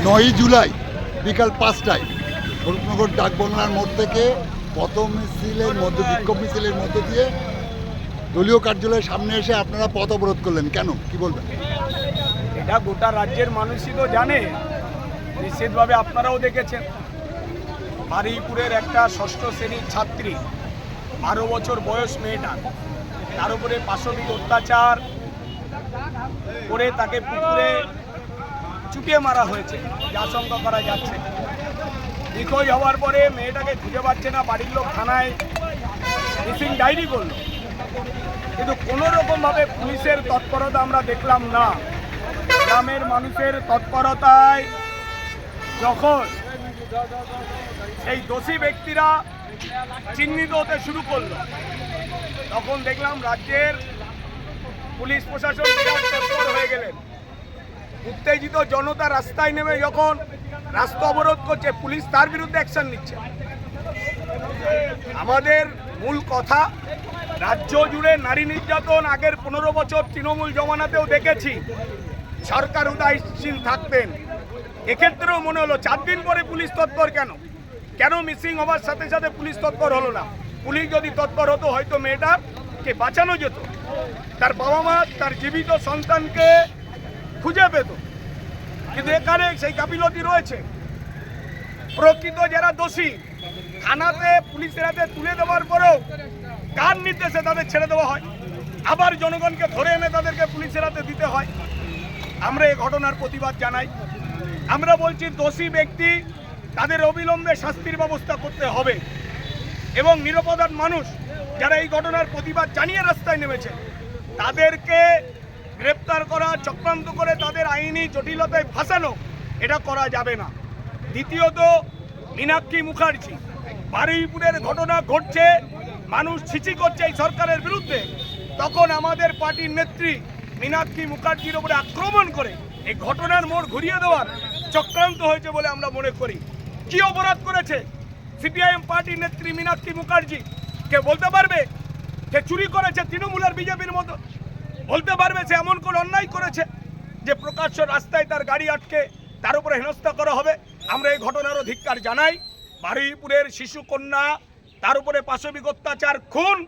9ই জুলাই বিকাল 5টায় স্বরূপনগর ডাকবাংলার মোড় থেকে বিক্ষোভ মিছিলের মধ্য দিয়ে দলীয় কার্যালয়ের সামনে এসে আপনারা পথ অবরোধ করলেন, কেন, কি বলবেন? এটা গোটা রাজ্যের মানুষই তো জানে, নিশ্চিতভাবে আপনারাও দেখেছেন। বারুইপুরের একটা ষষ্ঠ শ্রেণীর ছাত্রী, 12 বছর বয়স মেয়েটা, তার উপরে পাশবিক অত্যাচার করে তাকে পুকুরে চুটিয়ে মারা হয়েছে, যা আশঙ্কা করা যাচ্ছে। নিখোঁজ হওয়ার পরে মেয়েটাকে খুঁজে পাচ্ছে না, বাড়ির লোক থানায় মিসিং ডায়েরি করলো, কিন্তু কোনো রকমভাবে পুলিশের তৎপরতা আমরা দেখলাম না। গ্রামের মানুষের তৎপরতায় যখন সেই দোষী ব্যক্তিরা চিহ্নিত হতে শুরু করলো, তখন দেখলাম রাজ্যের পুলিশ প্রশাসন বিরাট তৎপর হয়ে গেলেন। উত্তেজিত জনতা রাস্তায় নেমে যখন রাস্তা অবরোধ করছে, পুলিশ তার বিরুদ্ধে অ্যাকশন নিচ্ছে। আমাদের মূল কথা, রাজ্য জুড়ে নারী নির্যাতন আগের 15 বছর তৃণমূল জমানাতেও দেখেছি, সরকার উদাসীন থাকতেন। এক্ষেত্রেও মনে হলো 4 দিন পরে পুলিশ তৎপর কেন মিসিং হওয়ার সাথে সাথে পুলিশ তৎপর হলো না? পুলিশ যদি তৎপর হতো হয়তো মেয়েটাকে বাঁচানো যেত, তার বাবা মা তার জীবিত সন্তানকে খুঁজে পেত। কিন্তু এখানে সেই গাফিলতি রয়েছে। প্রকৃত যারা দোষী থানাতে পুলিশের হাতে তুলে দেওয়ার পরেও কার নির্দেশে তাদের ছেড়ে দেওয়া হয়, আবার জনগণকে ধরে এনে তাদেরকে পুলিশের হাতে দিতে হয়। আমরা এই ঘটনার প্রতিবাদ জানাই। আমরা বলছি দোষী ব্যক্তি তাদের অবিলম্বে শাস্তির ব্যবস্থা করতে হবে এবং নিরপরাধ মানুষ যারা এই ঘটনার প্রতিবাদ জানিয়ে রাস্তায় নেমেছে তাদেরকে গ্রেপ্তার করা, চক্রান্ত করে তাদের আইনি জটিলতায় ফাঁসানো, এটা করা যাবে না। দ্বিতীয়ত, মীনাক্ষী মুখার্জি, বারুইপুরের ঘটনা ঘটছে, মানুষ ছিচি করছে এই সরকারের বিরুদ্ধে, তখন আমাদের পার্টির নেত্রী মীনাক্ষী মুখার্জির উপরে আক্রমণ করে এই ঘটনার মোড় ঘুরিয়ে দেওয়ার চক্রান্ত হয়েছে বলে আমরা মনে করি। কি অপরাধ করেছে সিপিআইএম পার্টির নেত্রী মীনাক্ষী মুখার্জি? কে বলতে পারবে সে চুরি করেছে তৃণমূলের বিজেপির মতো? বলতে পারবে সে এমন কোন অন্যায় করেছে যে প্রকাশ্য রাস্তায় তার গাড়ি আটকে তার উপরে হেনস্থা করা হবে? আমরা এই ঘটনারও ধিক্কার জানাই। বারুইপুরের শিশু কন্যা, তার উপরে পাশবিক অত্যাচার, খুন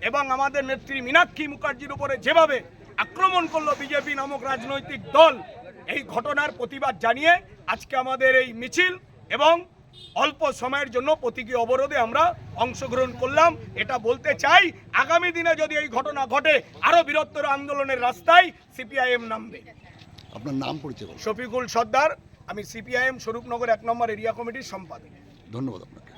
এবং আমাদের নেত্রী মীনাক্ষী মুখার্জির উপরে যেভাবে আক্রমণ করলো বিজেপি নামক রাজনৈতিক দল, এই ঘটনার প্রতিবাদ জানিয়ে আজকে আমাদের এই মিছিল এবং অল্প সময়ের জন্য প্রতীকী অবরোধে আমরা অংশগ্রহণ করলাম। এটা বলতে চাই, আগামী দিনে যদি এই ঘটনা ঘটে আরো বৃহত্তর আন্দোলনের রাস্তায় সিপিআইএম নামবে। আপনার নাম পরিচয়? শফিকুল সর্দার, আমি সিপিআইএম স্বরূপনগর 1 নম্বর এরিয়া কমিটির সম্পাদক। ধন্যবাদ আপনাকে।